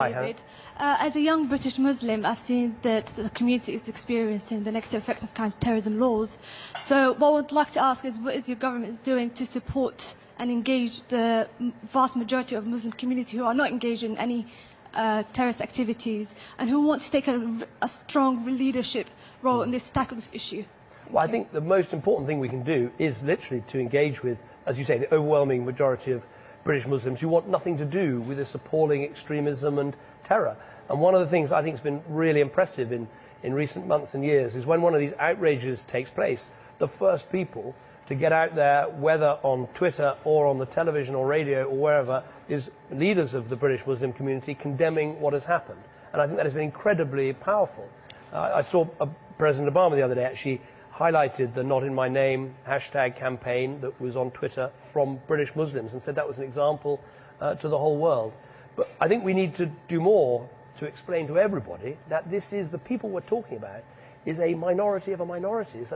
David, as a young British Muslim, I've seen that the community is experiencing the negative effects of counter-terrorism laws. So what I would like to ask is, what is your government doing to support and engage the vast majority of Muslim community who are not engaged in any terrorist activities and who want to take a strong leadership role in this to tackle this issue? Well, I think the most important thing we can do is literally to engage with, as you say, the overwhelming majority of British Muslims who want nothing to do with this appalling extremism and terror. And one of the things I think has been really impressive in recent months and years is when one of these outrages takes place, the first people to get out there, whether on Twitter or on the television or radio or wherever, is leaders of the British Muslim community condemning what has happened. And I think that has been incredibly powerful. I saw President Obama the other day actually highlighted the Not In My Name hashtag campaign that was on Twitter from British Muslims and said that was an example to the whole world. But I think we need to do more to explain to everybody that this is, the people we're talking about is a minority of a minority. It's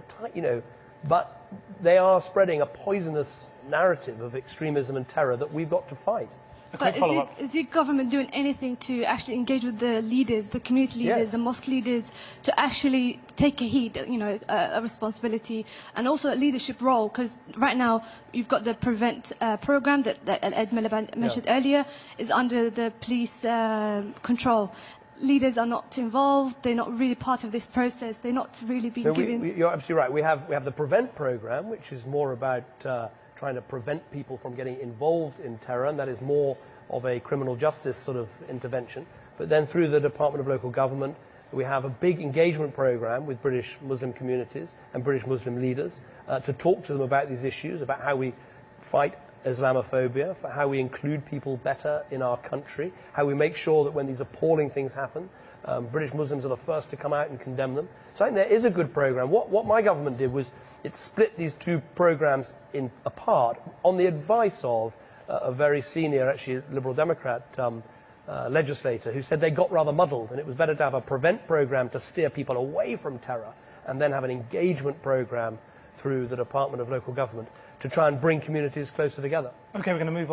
but they are spreading a poisonous narrative of extremism and terror that we've got to fight. But is your government doing anything to actually engage with the leaders, the community leaders, Yes. the mosque leaders, to actually take a heed, a responsibility, and also a leadership role? Because right now you've got the Prevent program that Ed Miliband mentioned earlier, is under the police control. Leaders are not involved, they're not really part of this process, they're not really being given... You're absolutely right. We have the Prevent program, which is more about trying to prevent people from getting involved in terror, and that is more of a criminal justice sort of intervention. But then through the Department of Local Government, we have a big engagement program with British Muslim communities and British Muslim leaders to talk to them about these issues, about how we fight Islamophobia, for how we include people better in our country, how we make sure that when these appalling things happen, British Muslims are the first to come out and condemn them. So I think there is a good programme. What my government did was it split these two programmes apart on the advice of a very senior, actually Liberal Democrat legislator who said they got rather muddled and it was better to have a Prevent programme to steer people away from terror and then have an engagement programme through the Department of Local Government to try and bring communities closer together. OK, we're going to move on.